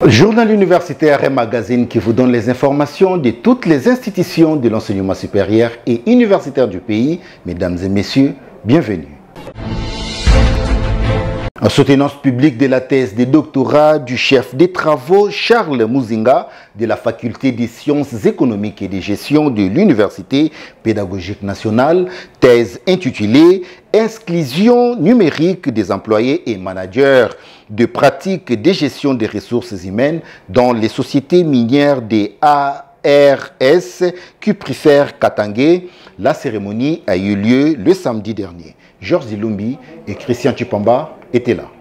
Journal universitaire et magazine qui vous donne les informations de toutes les institutions de l'enseignement supérieur et universitaire du pays. Mesdames et messieurs, bienvenue. En soutenance publique de la thèse de doctorat du chef des travaux Charles Muzinga de la faculté des sciences économiques et de gestion de l'Université pédagogique nationale, thèse intitulée « Exclusion numérique des employés et managers de pratiques de gestion des ressources humaines dans les sociétés minières des ARS Cuprifère Katangé ». La cérémonie a eu lieu le samedi dernier. Georges Zilumbi et Christian Chipamba étaient là.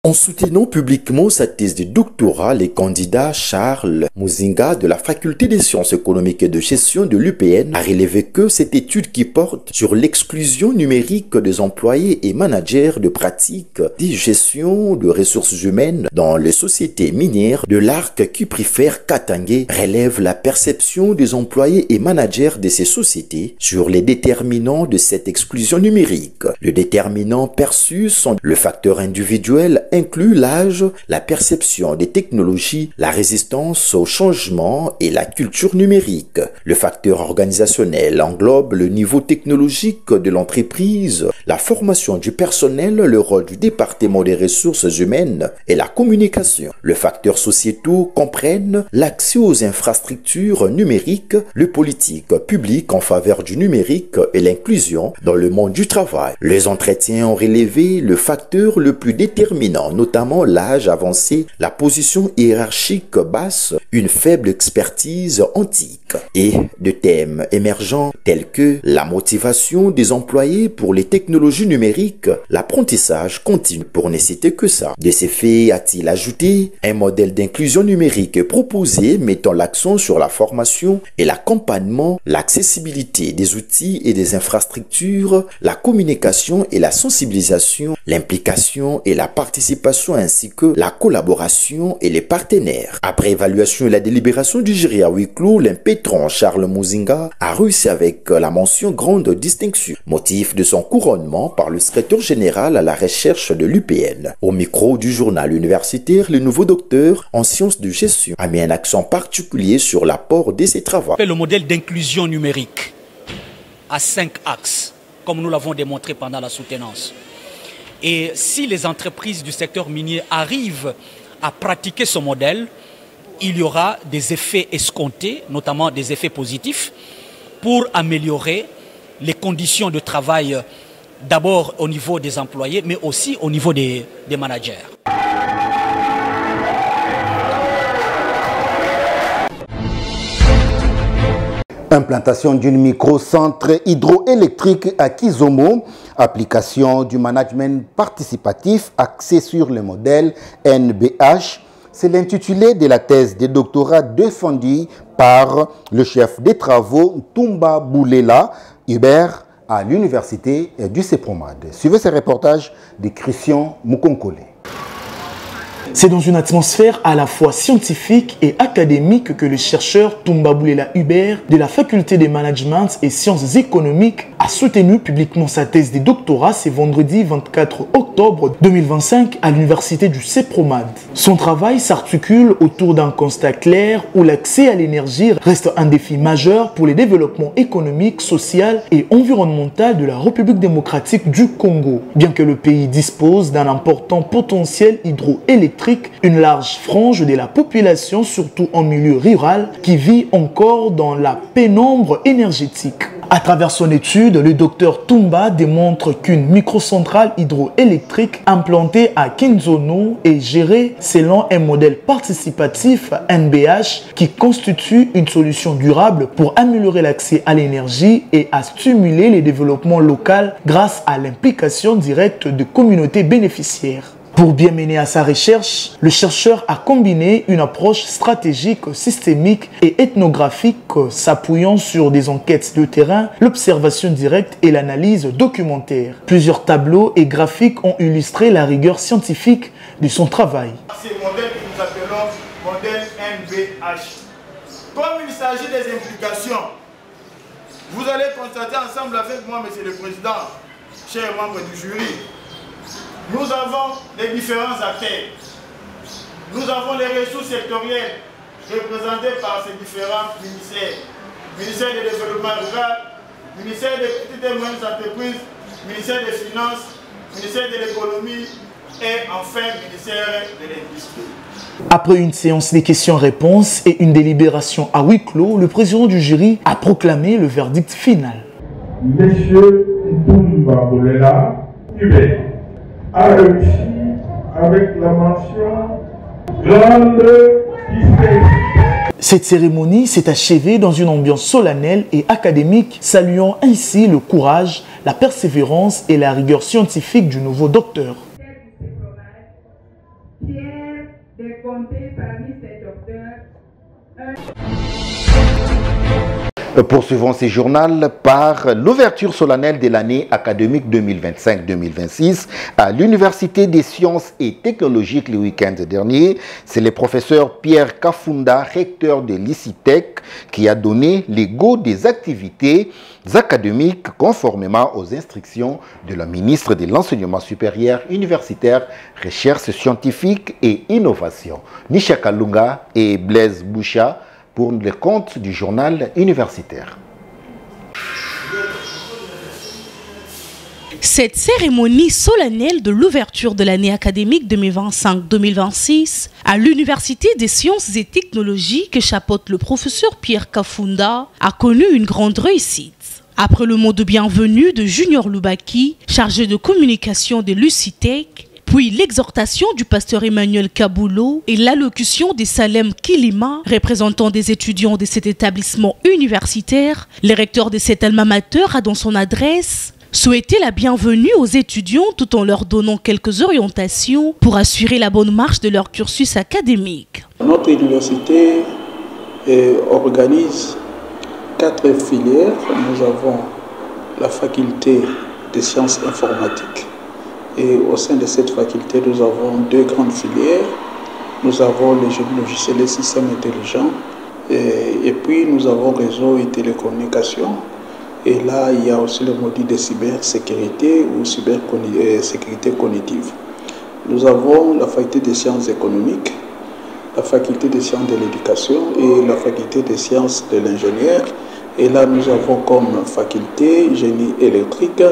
En soutenant publiquement sa thèse de doctorat, le candidat Charles Muzinga de la faculté des sciences économiques et de gestion de l'UPN a relevé que cette étude qui porte sur l'exclusion numérique des employés et managers de pratiques de gestion de ressources humaines dans les sociétés minières de l'arc Cuprifère Katangé relève la perception des employés et managers de ces sociétés sur les déterminants de cette exclusion numérique. Le déterminant perçu sont le facteur individuel inclut l'âge, la perception des technologies, la résistance au changement et la culture numérique. Le facteur organisationnel englobe le niveau technologique de l'entreprise, la formation du personnel, le rôle du département des ressources humaines et la communication. Le facteur sociétaux comprennent l'accès aux infrastructures numériques, le politique public en faveur du numérique et l'inclusion dans le monde du travail. Les entretiens ont relevé le facteur le plus déterminant, notamment l'âge avancé, la position hiérarchique basse, une faible expertise antique, et de thèmes émergents tels que la motivation des employés pour les technologies numériques, l'apprentissage continu, pour ne citer que ça. De ces faits, a-t-il ajouté, un modèle d'inclusion numérique est proposé mettant l'accent sur la formation et l'accompagnement, l'accessibilité des outils et des infrastructures, la communication et la sensibilisation, l'implication et la participation ainsi que la collaboration et les partenaires. Après évaluation et la délibération du jury à huis clos, l'impétrant Charles Muzinga a réussi avec la mention grande distinction, motif de son couronnement par le secrétaire général à la recherche de l'UPN. Au micro du journal universitaire, le nouveau docteur en sciences de gestion a mis un accent particulier sur l'apport de ses travaux. Le modèle d'inclusion numérique à 5 axes, comme nous l'avons démontré pendant la soutenance. Et si les entreprises du secteur minier arrivent à pratiquer ce modèle, il y aura des effets escomptés, notamment des effets positifs, pour améliorer les conditions de travail, d'abord au niveau des employés, mais aussi au niveau des managers. Implantation d'une micro-centre hydroélectrique à Kizomo, application du management participatif axé sur le modèle NBH. C'est l'intitulé de la thèse de doctorat défendue par le chef des travaux Toumba Boulela Hubert à l'université du CEPROMAD. Suivez ce reportage de Christian Mukonkole. C'est dans une atmosphère à la fois scientifique et académique que le chercheur Toumba Boulela Hubert de la faculté de management et sciences économiques a soutenu publiquement sa thèse de doctorat ce vendredi 24 octobre 2025 à l'université du CEPROMAD. Son travail s'articule autour d'un constat clair où l'accès à l'énergie reste un défi majeur pour le développement économique, social et environnemental de la République démocratique du Congo. Bien que le pays dispose d'un important potentiel hydroélectrique, une large frange de la population, surtout en milieu rural, qui vit encore dans la pénombre énergétique. À travers son étude, le docteur Toumba démontre qu'une microcentrale hydroélectrique implantée à Kinzono est gérée selon un modèle participatif NBH qui constitue une solution durable pour améliorer l'accès à l'énergie et à stimuler le développement local grâce à l'implication directe de communautés bénéficiaires. Pour bien mener à sa recherche, le chercheur a combiné une approche stratégique, systémique et ethnographique s'appuyant sur des enquêtes de terrain, l'observation directe et l'analyse documentaire. Plusieurs tableaux et graphiques ont illustré la rigueur scientifique de son travail. C'est le modèle que nous appelons modèle NBH. Comme il s'agit des implications, vous allez constater ensemble avec moi, Monsieur le Président, chers membres du jury, Nous avons les différents acteurs. Nous avons les ressources sectorielles représentées par ces différents ministères. Ministère du développement rural, ministère des petites et moyennes entreprises, ministère des finances, ministère de l'économie et enfin ministère de l'industrie. Après une séance des questions-réponses et une délibération à huis clos, le président du jury a proclamé le verdict final. Monsieur Toumba Hubert a réussi avec la mention grande distinction. Cette cérémonie s'est achevée dans une ambiance solennelle et académique, saluant ainsi le courage, la persévérance et la rigueur scientifique du nouveau docteur. Fier de compter parmi ces docteurs. Poursuivons ces journaux par l'ouverture solennelle de l'année académique 2025-2026 à l'Université des sciences et technologiques le week-end dernier. C'est le professeur Pierre Kafunda, recteur de l'ICITEC, qui a donné les go des activités académiques conformément aux instructions de la ministre de l'Enseignement supérieur, universitaire, recherche scientifique et innovation. Nisha Kalunga et Blaise Boucha pour le compte du journal universitaire. Cette cérémonie solennelle de l'ouverture de l'année académique 2025-2026 à l'Université des sciences et technologies que chapeaute le professeur Pierre Kafunda a connu une grande réussite. Après le mot de bienvenue de Junior Loubaki, chargé de communication de l'UCITEC, puis l'exhortation du pasteur Emmanuel Kaboulo et l'allocution de Salem Kilima, représentant des étudiants de cet établissement universitaire, le recteur de cet alma mater a dans son adresse souhaité la bienvenue aux étudiants tout en leur donnant quelques orientations pour assurer la bonne marche de leur cursus académique. Notre université organise 4 filières. Nous avons la faculté des sciences informatiques. Et au sein de cette faculté, nous avons 2 grandes filières. Nous avons les génie logiciels et systèmes intelligents. Et puis nous avons réseau et télécommunications. Et là, il y a aussi le module de cybersécurité ou cybersécurité cognitive. Nous avons la faculté des sciences économiques, la faculté des sciences de l'éducation et la faculté des sciences de l'ingénieur. Et là, nous avons comme faculté génie électrique,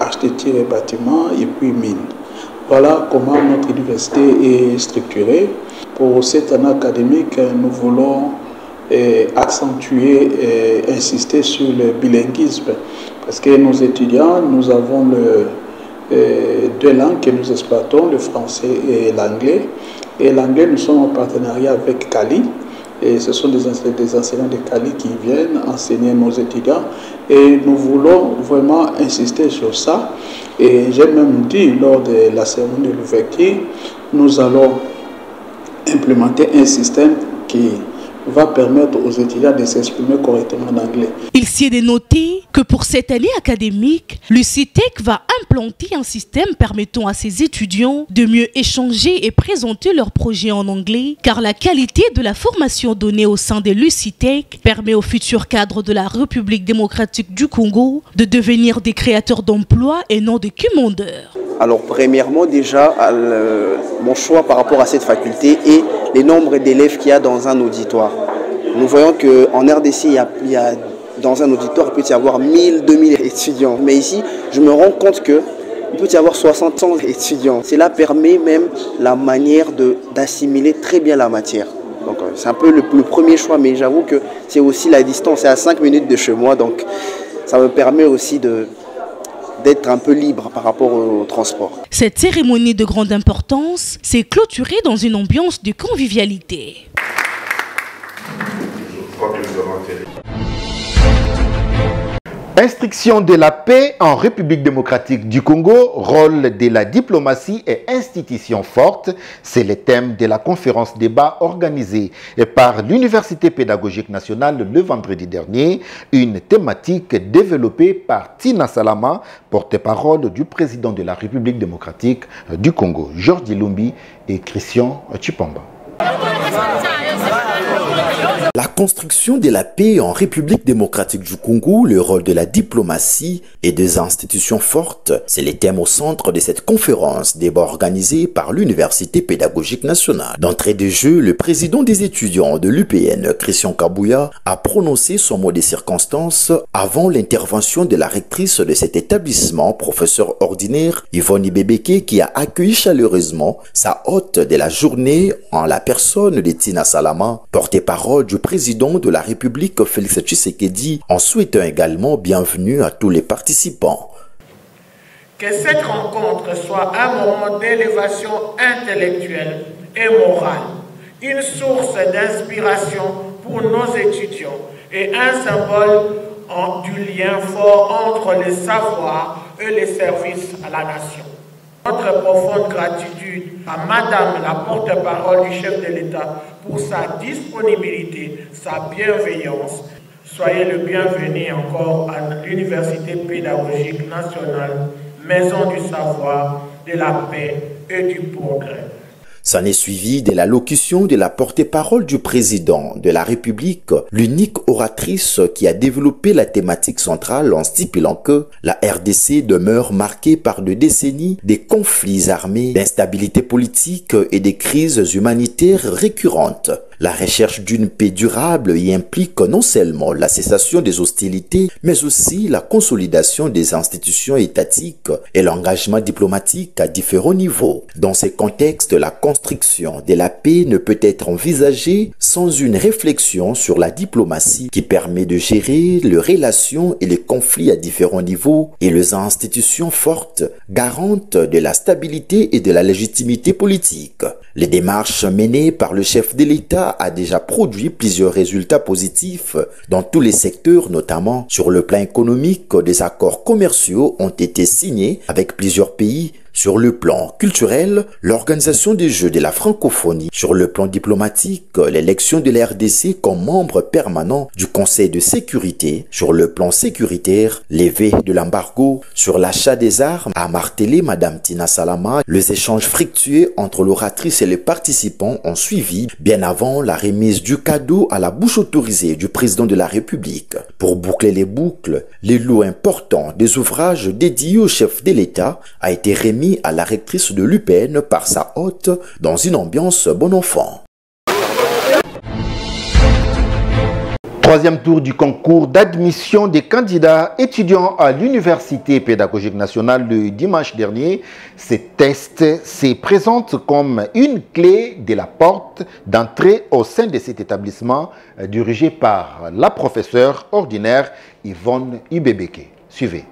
architecture et bâtiment et puis mine. Voilà comment notre université est structurée. Pour cette année académique, nous voulons accentuer et insister sur le bilinguisme parce que nos étudiants, nous avons 2 langues que nous exploitons, le français et l'anglais. Et l'anglais, nous sommes en partenariat avec Cali. Et ce sont des enseignants de Cali qui viennent enseigner nos étudiants. Et nous voulons vraiment insister sur ça. Et j'ai même dit lors de la cérémonie de l'ouverture, nous allons implémenter un système qui va permettre aux étudiants de s'exprimer correctement en anglais. Il s'y est dénoté que pour cette année académique, l'UCITEC va implanter un système permettant à ses étudiants de mieux échanger et présenter leurs projets en anglais, car la qualité de la formation donnée au sein de l'UCITEC permet aux futurs cadres de la République démocratique du Congo de devenir des créateurs d'emplois et non des commandeurs. Alors premièrement déjà, mon choix par rapport à cette faculté et les nombres d'élèves qu'il y a dans un auditoire. Nous voyons qu'en RDC, dans un auditoire, il peut y avoir 1000, 2000 étudiants. Mais ici, je me rends compte qu'il peut y avoir 60 étudiants. Cela permet même la manière d'assimiler très bien la matière. Donc c'est un peu le premier choix, mais j'avoue que c'est aussi la distance, c'est à 5 minutes de chez moi. Donc ça me permet aussi d'être un peu libre par rapport au transport. Cette cérémonie de grande importance s'est clôturée dans une ambiance de convivialité. Instruction de la paix en République démocratique du Congo, rôle de la diplomatie et institutions fortes, c'est le thème de la conférence débat organisée par l'Université pédagogique nationale le vendredi dernier, une thématique développée par Tina Salama, porte-parole du président de la République démocratique du Congo, Georges Dilumbi et Christian Chipamba. la construction de la paix en République démocratique du Congo, le rôle de la diplomatie et des institutions fortes, c'est les thèmes au centre de cette conférence, débat organisé par l'Université pédagogique nationale. D'entrée de jeu, le président des étudiants de l'UPN, Christian Kabouya, a prononcé son mot des circonstances avant l'intervention de la rectrice de cet établissement, professeur ordinaire Yvonne Ibebeke, qui a accueilli chaleureusement sa hôte de la journée en la personne de Tina Salama, porte-parole du président de la République Félix Tshisekedi, en souhaitant également bienvenue à tous les participants. Que cette rencontre soit un moment d'élévation intellectuelle et morale, une source d'inspiration pour nos étudiants et un symbole du lien fort entre les savoirs et les services à la nation. Notre profonde gratitude à Madame la porte-parole du chef de l'État pour sa disponibilité, sa bienveillance. Soyez le bienvenu encore à l'Université pédagogique nationale, maison du savoir, de la paix et du progrès. S'en est suivi de l'allocution de la porte-parole du président de la République, l'unique oratrice qui a développé la thématique centrale en stipulant que la RDC demeure marquée par 2 décennies des conflits armés, d'instabilité politique et des crises humanitaires récurrentes. La recherche d'une paix durable y implique non seulement la cessation des hostilités, mais aussi la consolidation des institutions étatiques et l'engagement diplomatique à différents niveaux. Dans ce contexte, la construction de la paix ne peut être envisagée sans une réflexion sur la diplomatie qui permet de gérer les relations et les conflits à différents niveaux et les institutions fortes, garantes de la stabilité et de la légitimité politique. Les démarches menées par le chef de l'État a déjà produit plusieurs résultats positifs dans tous les secteurs, notamment sur le plan économique. Des accords commerciaux ont été signés avec plusieurs pays. Sur le plan culturel, l'organisation des Jeux de la francophonie. Sur le plan diplomatique, l'élection de la RDC comme membre permanent du Conseil de sécurité. Sur le plan sécuritaire, levée de l'embargo sur l'achat des armes a martelé Madame Tina Salama. Les échanges fructueux entre l'oratrice et les participants ont suivi bien avant la remise du cadeau à la bouche autorisée du président de la République. Pour boucler les boucles, les lots importants des ouvrages dédiés au chef de l'État a été remis à la rectrice de l'UPN par sa hôte dans une ambiance bon enfant. Troisième tour du concours d'admission des candidats étudiants à l'Université pédagogique nationale le dimanche dernier. Ces tests se présentent comme une clé de la porte d'entrée au sein de cet établissement dirigé par la professeure ordinaire Yvonne Ibebeke. Suivez.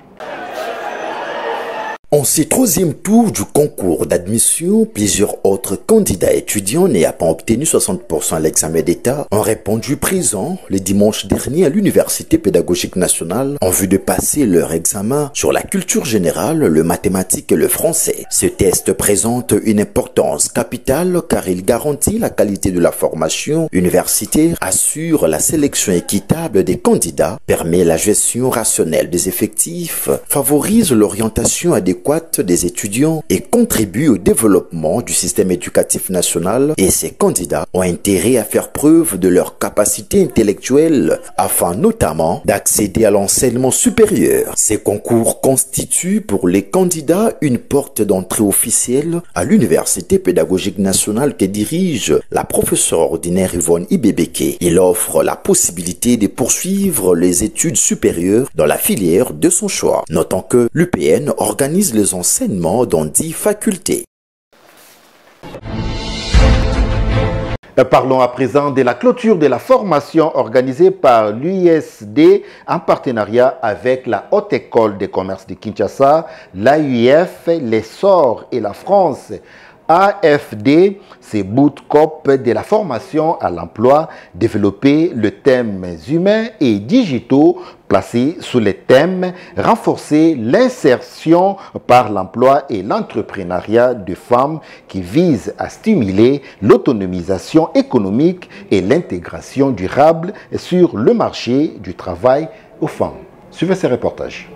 En ce troisième tour du concours d'admission, plusieurs autres candidats étudiants n'ayant pas obtenu 60% à l'examen d'État ont répondu présent le dimanche dernier à l'Université pédagogique nationale en vue de passer leur examen sur la culture générale, le mathématique et le français. Ce test présente une importance capitale car il garantit la qualité de la formation universitaire, assure la sélection équitable des candidats, permet la gestion rationnelle des effectifs, favorise l'orientation adéquate des étudiants et contribue au développement du système éducatif national, et ces candidats ont intérêt à faire preuve de leur capacité intellectuelle afin notamment d'accéder à l'enseignement supérieur. Ces concours constituent pour les candidats une porte d'entrée officielle à l'Université pédagogique nationale que dirige la professeure ordinaire Yvonne Ibebeke. Il offre la possibilité de poursuivre les études supérieures dans la filière de son choix. Notons que l'UPN organise les enseignements dans 10 facultés. Parlons à présent de la clôture de la formation organisée par l'UISD en partenariat avec la Haute École de Commerce de Kinshasa, l'AUF, l'Essor et la France. AFD, c'est bootcamp de la formation à l'emploi, développer le thème humain et digitaux, placé sous les thèmes, renforcer l'insertion par l'emploi et l'entrepreneuriat de femmes qui vise à stimuler l'autonomisation économique et l'intégration durable sur le marché du travail aux femmes. Suivez ces reportages.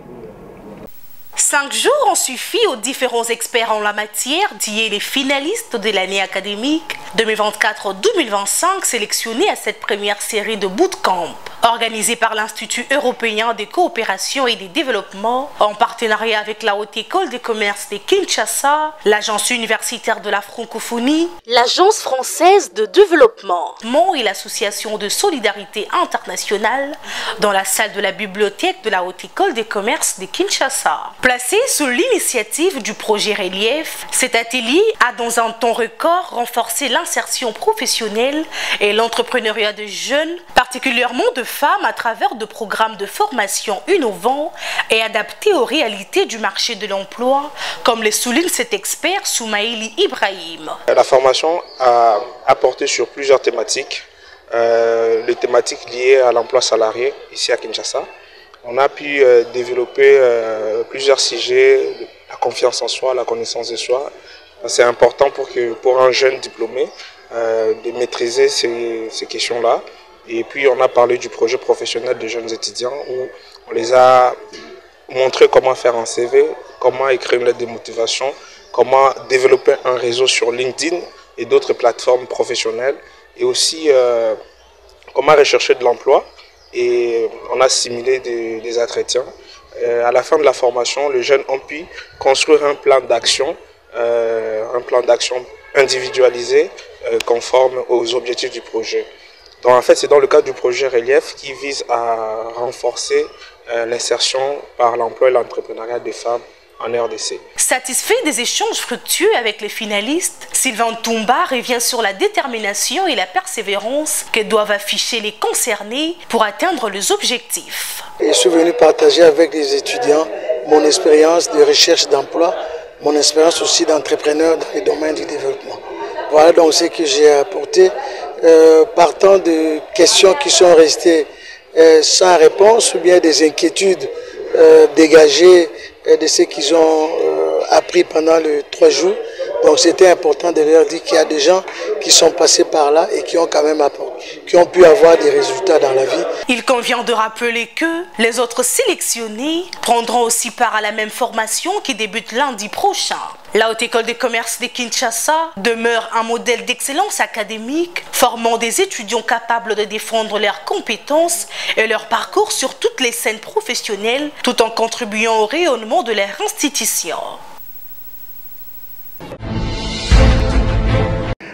5 jours ont suffi aux différents experts en la matière d'y les finalistes de l'année académique 2024-2025 sélectionnés à cette première série de bootcamp organisée par l'Institut européen de coopération et de développement en partenariat avec la Haute École de commerce de Kinshasa, l'Agence universitaire de la francophonie, l'Agence française de développement et l'Association de solidarité internationale dans la salle de la bibliothèque de la Haute École de commerce de Kinshasa. Placé sous l'initiative du projet Relief, cet atelier a dans un temps record renforcé l'insertion professionnelle et l'entrepreneuriat de jeunes, particulièrement de femmes à travers de programmes de formation innovants et adaptés aux réalités du marché de l'emploi, comme le souligne cet expert Soumaïli Ibrahim. La formation a apporté sur plusieurs thématiques, les thématiques liées à l'emploi salarié ici à Kinshasa. On a pu développer plusieurs sujets, la confiance en soi, la connaissance de soi. C'est important pour un jeune diplômé de maîtriser ces questions-là. Et puis on a parlé du projet professionnel de jeunes étudiants où on les a montré comment faire un CV, comment écrire une lettre de motivation, comment développer un réseau sur LinkedIn et d'autres plateformes professionnelles et aussi comment rechercher de l'emploi. Et on a simulé des entretiens. À la fin de la formation, les jeunes ont pu construire un plan d'action individualisé conforme aux objectifs du projet. Donc en fait, c'est dans le cadre du projet Relief qui vise à renforcer l'insertion par l'emploi et l'entrepreneuriat des femmes en RDC. Satisfait des échanges fructueux avec les finalistes, Sylvain Toumba revient sur la détermination et la persévérance que doivent afficher les concernés pour atteindre les objectifs. Je suis venu partager avec les étudiants mon expérience de recherche d'emploi, mon expérience aussi d'entrepreneur dans les domaines du développement. Voilà donc ce que j'ai apporté, partant de questions qui sont restées sans réponse ou bien des inquiétudes dégagées de ce qu'ils ont appris pendant les 3 jours. Donc c'était important de leur dire qu'il y a des gens qui sont passés par là et qui ont quand même qui ont pu avoir des résultats dans la vie. Il convient de rappeler que les autres sélectionnés prendront aussi part à la même formation qui débute lundi prochain. La Haute École de commerce de Kinshasa demeure un modèle d'excellence académique, formant des étudiants capables de défendre leurs compétences et leur parcours sur toutes les scènes professionnelles, tout en contribuant au rayonnement de leur institution.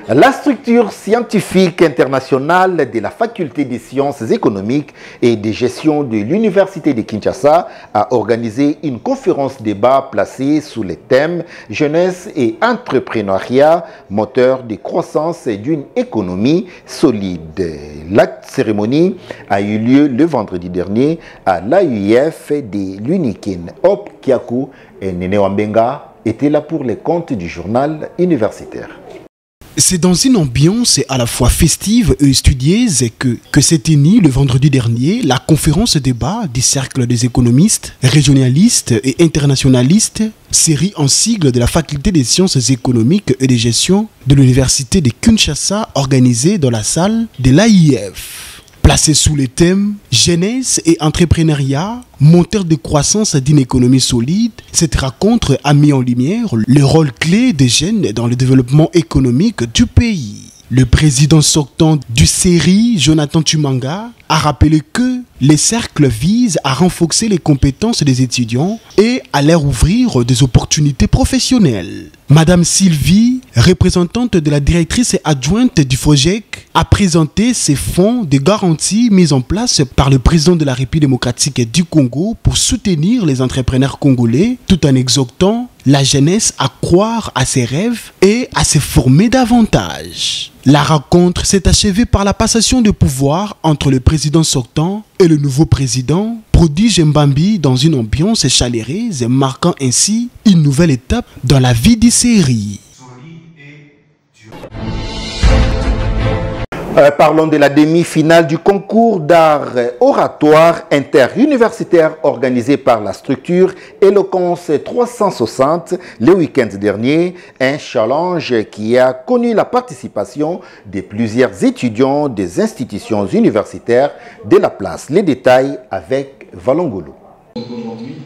La structure scientifique internationale de la Faculté des sciences économiques et de gestion de l'Université de Kinshasa a organisé une conférence débat placée sous les thèmes « Jeunesse et entrepreneuriat, moteur de croissance d'une économie solide ». La cérémonie a eu lieu le vendredi dernier à l'AUIF de l'Unikin. Hop Kiakou et Nene Wambenga étaient là pour les comptes du journal universitaire. C'est dans une ambiance à la fois festive et studieuse que s'est tenue le vendredi dernier la conférence débat du cercle des économistes, régionalistes et internationalistes, série en sigle de la Faculté des sciences économiques et de gestion de l'Université de Kinshasa organisée dans la salle de l'AIF. Placé sous les thèmes jeunesse et entrepreneuriat, moteur de croissance d'une économie solide, cette rencontre a mis en lumière le rôle clé des jeunes dans le développement économique du pays. Le président sortant du CERI, Jonathan Tumanga, a rappelé que les cercles visent à renforcer les compétences des étudiants et à leur ouvrir des opportunités professionnelles. Madame Sylvie, représentante de la directrice adjointe du FOGEC, a présenté ces fonds de garantie mis en place par le président de la République démocratique du Congo pour soutenir les entrepreneurs congolais tout en exhortant la jeunesse à croire à ses rêves et à se former davantage. La rencontre s'est achevée par la passation de pouvoir entre le président sortant et le nouveau président, Prodige Mbambi, dans une ambiance chaleureuse, marquant ainsi une nouvelle étape dans la vie du CERI. Parlons de la demi-finale du concours d'art oratoire interuniversitaire organisé par la structure Éloquence 360 le week-end dernier. Un challenge qui a connu la participation de plusieurs étudiants des institutions universitaires de la place. Les détails avec Valongolo. Aujourd'hui,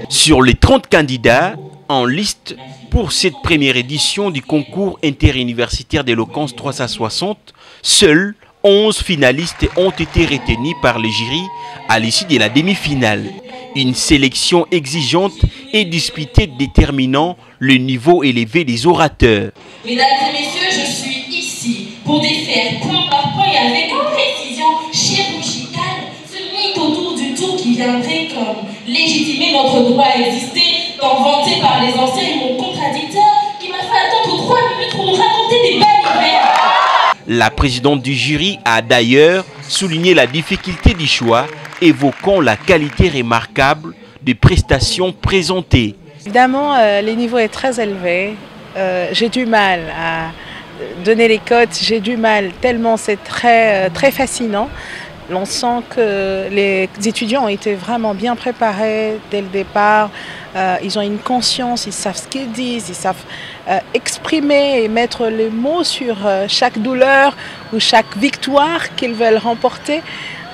Sur les 30 candidats en liste pour cette première édition du concours interuniversitaire d'éloquence 360, seuls 11 finalistes ont été retenus par le jury à l'issue de la demi-finale. Une sélection exigeante et disputée déterminant le niveau élevé des orateurs. Mesdames et messieurs, je suis ici pour défaire point par point et avec une précision chirurgicale ce mythe autour du tout qui viendrait comme légitimer notre droit à exister, tant vanté par les anciens et mon contradicteur qui m'a fait attendre 3 minutes pour nous raconter des balivernes. La présidente du jury a d'ailleurs souligné la difficulté du choix, évoquant la qualité remarquable des prestations présentées. Évidemment, le niveau est très élevé. J'ai du mal à donner les cotes, j'ai du mal tellement c'est très fascinant. On sent que les étudiants ont été vraiment bien préparés dès le départ. Ils ont une conscience, ils savent ce qu'ils disent, ils savent exprimer et mettre les mots sur chaque douleur ou chaque victoire qu'ils veulent remporter.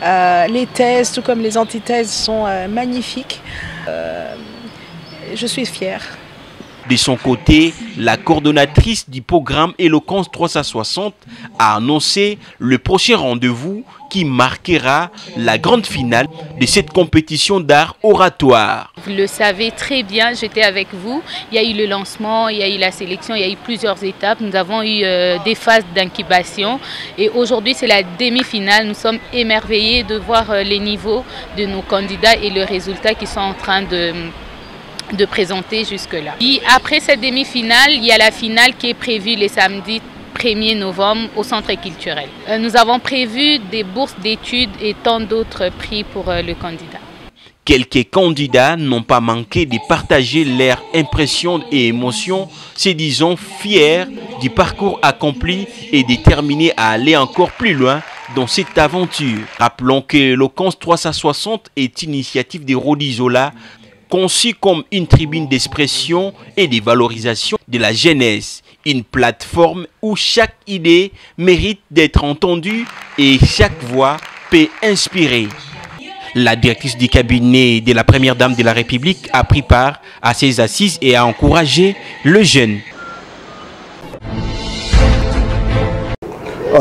Les thèses, tout comme les antithèses, sont magnifiques. Je suis fière. De son côté, la coordonnatrice du programme Éloquence 360 a annoncé le prochain rendez-vous qui marquera la grande finale de cette compétition d'art oratoire. Vous le savez très bien, j'étais avec vous. Il y a eu le lancement, il y a eu la sélection, il y a eu plusieurs étapes. Nous avons eu des phases d'incubation et aujourd'hui c'est la demi-finale. Nous sommes émerveillés de voir les niveaux de nos candidats et le résultat qu'ils sont en train de présenter jusque-là. Après cette demi-finale, il y a la finale qui est prévue le samedi 1er novembre au Centre culturel. Nous avons prévu des bourses d'études et tant d'autres prix pour le candidat. Quelques candidats n'ont pas manqué de partager leurs impressions et émotions, se disant fiers du parcours accompli et déterminés à aller encore plus loin dans cette aventure. Rappelons que Éloquence 360 est une initiative de Rodi Zola, conçue comme une tribune d'expression et de valorisation de la jeunesse. Une plateforme où chaque idée mérite d'être entendue et chaque voix peut inspirer. La directrice du cabinet de la première dame de la République a pris part à ces assises et a encouragé le jeune.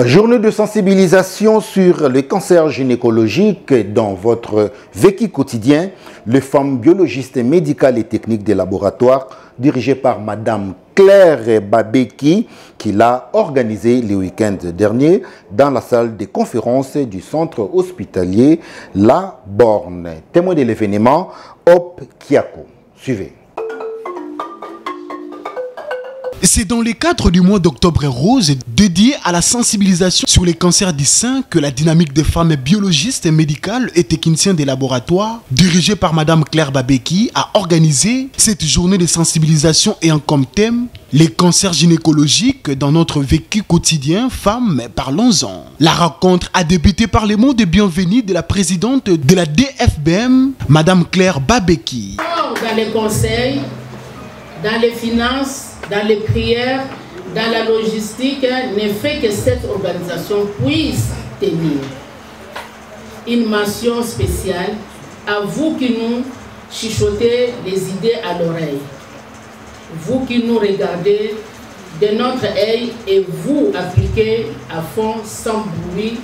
Journée de sensibilisation sur le cancer gynécologique dans votre vécu quotidien. Les femmes biologistes médicales et techniques des laboratoires dirigées par Madame Claire Babeki qui l'a organisé le week-end dernier dans la salle de conférence du centre hospitalier La Borne. Témoin de l'événement, Hop Kiako. Suivez. C'est dans le cadre du mois d'Octobre Rose dédié à la sensibilisation sur les cancers du sein que la dynamique des femmes biologistes, médicales et techniciens des laboratoires, dirigée par Madame Claire Babeki, a organisé cette journée de sensibilisation ayant comme thème les cancers gynécologiques dans notre vécu quotidien. Femmes, parlons-en. La rencontre a débuté par les mots de bienvenue de la présidente de la DFBM, Madame Claire Babeki. Dans les conseils, dans les finances, dans les prières, dans la logistique, ne fait que cette organisation puisse tenir. Une mention spéciale à vous qui nous chuchotez les idées à l'oreille, vous qui nous regardez de notre œil et vous appliquez à fond sans bruit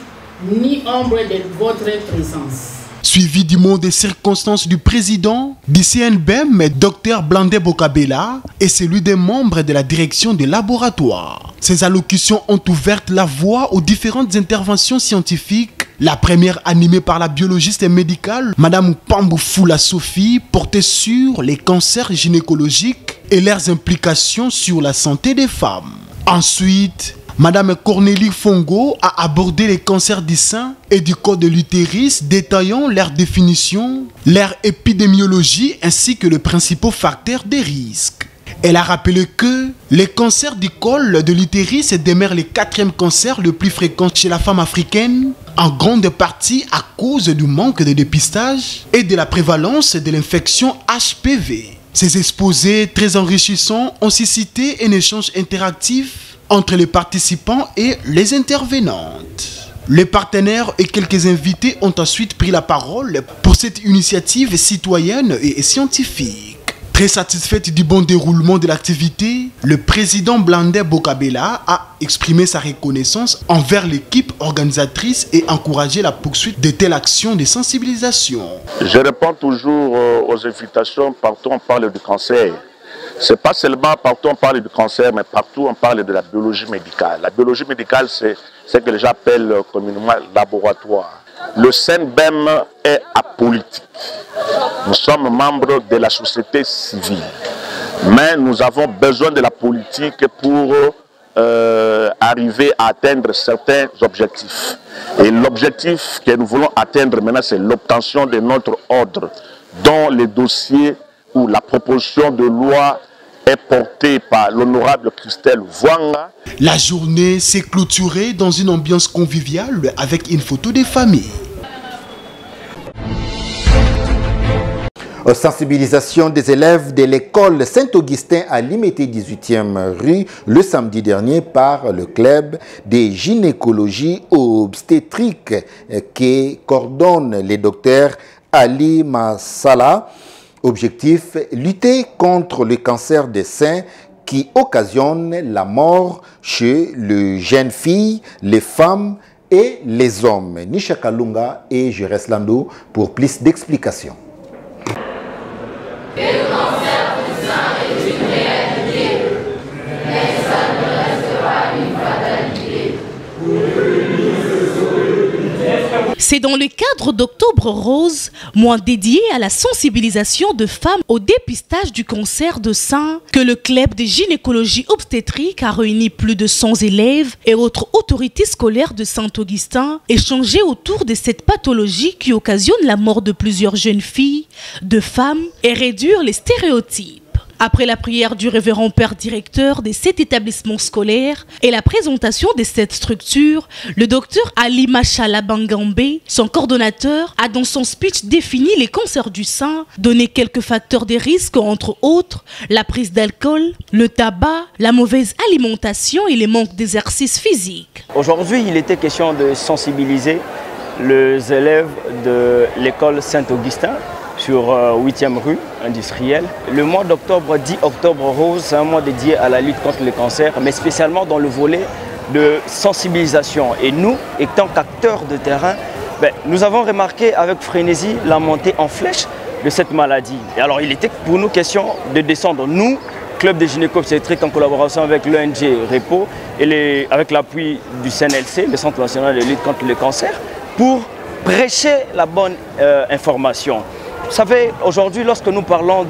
ni ombre de votre présence. Suivi du mot des circonstances du président du CNBM, Dr Blandé Bokabela, et celui des membres de la direction des laboratoires. Ces allocutions ont ouvert la voie aux différentes interventions scientifiques. La première, animée par la biologiste médicale, Madame Pambou Foula Sophie, portait sur les cancers gynécologiques et leurs implications sur la santé des femmes. Ensuite, Madame Cornélie Fongo a abordé les cancers du sein et du col de l'utérus, détaillant leur définition, leur épidémiologie ainsi que les principaux facteurs de risque. Elle a rappelé que les cancers du col de l'utérus demeurent le 4e cancer le plus fréquent chez la femme africaine, en grande partie à cause du manque de dépistage et de la prévalence de l'infection HPV. Ces exposés très enrichissants ont suscité un échange interactif entre les participants et les intervenantes. Les partenaires et quelques invités ont ensuite pris la parole pour cette initiative citoyenne et scientifique. Très satisfaite du bon déroulement de l'activité, le président Blandé Bokabela a exprimé sa reconnaissance envers l'équipe organisatrice et encouragé la poursuite de telles actions de sensibilisation. Je réponds toujours aux invitations partout on parle du cancer. Ce n'est pas seulement partout on parle du cancer, mais partout on parle de la biologie médicale. La biologie médicale, c'est ce que les gens appellent communément laboratoire. Le CNBEM est apolitique. Nous sommes membres de la société civile. Mais nous avons besoin de la politique pour arriver à atteindre certains objectifs. Et l'objectif que nous voulons atteindre maintenant, c'est l'obtention de notre ordre, dont les dossiers ou la proposition de loi est portée par l'honorable Christelle Vouanga. La journée s'est clôturée dans une ambiance conviviale avec une photo des familles. Sensibilisation des élèves de l'école Saint-Augustin à Limité 18e rue le samedi dernier par le club des gynécologie obstétrique qui coordonne les docteurs Ali Massala. Objectif, lutter contre le cancer des seins qui occasionne la mort chez les jeunes filles, les femmes et les hommes. Nisha Kalunga et Jérès Lando pour plus d'explications. C'est dans le cadre d'Octobre Rose, mois dédié à la sensibilisation de femmes au dépistage du cancer de sein, que le club de gynécologie obstétrique a réuni plus de 100 élèves et autres autorités scolaires de Saint-Augustin, échangé autour de cette pathologie qui occasionne la mort de plusieurs jeunes filles, de femmes et réduire les stéréotypes. Après la prière du révérend père directeur de cet établissement scolaire et la présentation de cette structure, le docteur Ali Machala Bangambe, son coordonnateur, a dans son speech défini les cancers du sein, donné quelques facteurs de risque, entre autres la prise d'alcool, le tabac, la mauvaise alimentation et les manques d'exercice physique. Aujourd'hui, il était question de sensibiliser les élèves de l'école Saint-Augustin sur 8e rue industrielle. Le mois d'octobre, dit Octobre Rose, c'est un mois dédié à la lutte contre le cancer, mais spécialement dans le volet de sensibilisation. Et nous, étant qu'acteurs de terrain, nous avons remarqué avec frénésie la montée en flèche de cette maladie. Et alors il était pour nous question de descendre, nous, Club des gynéco-obstétriques en collaboration avec l'ONG REPO et avec l'appui du CNLC, le Centre national de lutte contre le cancer, pour prêcher la bonne information. Vous savez, aujourd'hui, lorsque nous parlons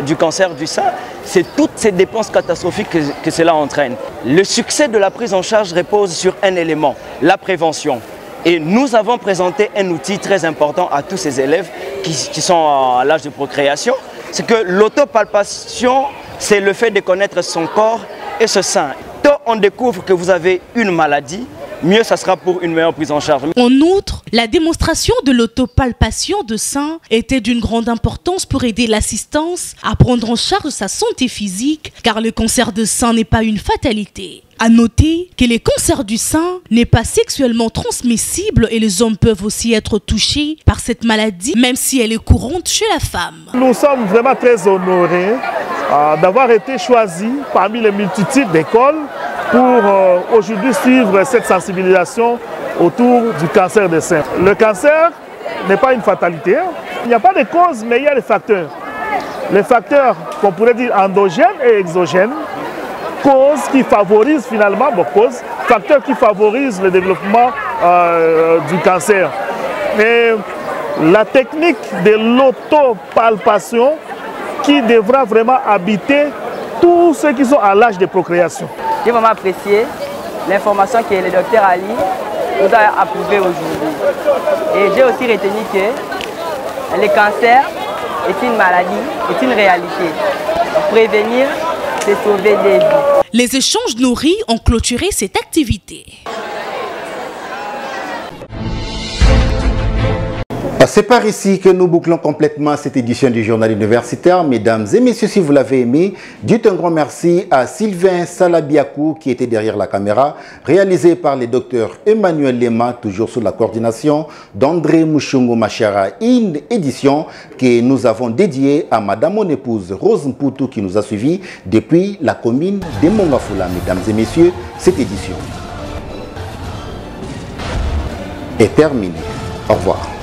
du cancer du sein, c'est toutes ces dépenses catastrophiques que cela entraîne. Le succès de la prise en charge repose sur un élément, la prévention. Et nous avons présenté un outil très important à tous ces élèves qui sont à l'âge de procréation. C'est que l'autopalpation, c'est le fait de connaître son corps et ce sein. Quand on découvre que vous avez une maladie, mieux ça sera pour une meilleure prise en charge. En outre, la démonstration de l'autopalpation de sein était d'une grande importance pour aider l'assistance à prendre en charge sa santé physique, car le cancer de sein n'est pas une fatalité. À noter que le cancer du sein n'est pas sexuellement transmissible et les hommes peuvent aussi être touchés par cette maladie, même si elle est courante chez la femme. Nous sommes vraiment très honorés d'avoir été choisis parmi les multitudes d'écoles pour aujourd'hui suivre cette sensibilisation autour du cancer des seins. Le cancer n'est pas une fatalité. Il n'y a pas de cause, mais il y a des facteurs. Les facteurs qu'on pourrait dire endogènes et exogènes, causes qui favorisent finalement, facteurs qui favorisent le développement du cancer. Et la technique de l'autopalpation qui devra vraiment habiter tous ceux qui sont à l'âge de procréation. J'ai vraiment apprécié l'information que le docteur Ali nous a approuvée aujourd'hui. Et j'ai aussi retenu que le cancer est une maladie, est une réalité. Prévenir, c'est sauver des vies. Les échanges nourris ont clôturé cette activité. C'est par ici que nous bouclons complètement cette édition du journal universitaire. Mesdames et messieurs, si vous l'avez aimé, dites un grand merci à Sylvain Salabiakou qui était derrière la caméra, réalisé par le docteur Emmanuel Lema, toujours sous la coordination d'André Mouchungo Machara. Une édition que nous avons dédiée à Madame mon épouse Rose Mputu qui nous a suivis depuis la commune de Mongafula. Mesdames et messieurs, cette édition est terminée. Au revoir.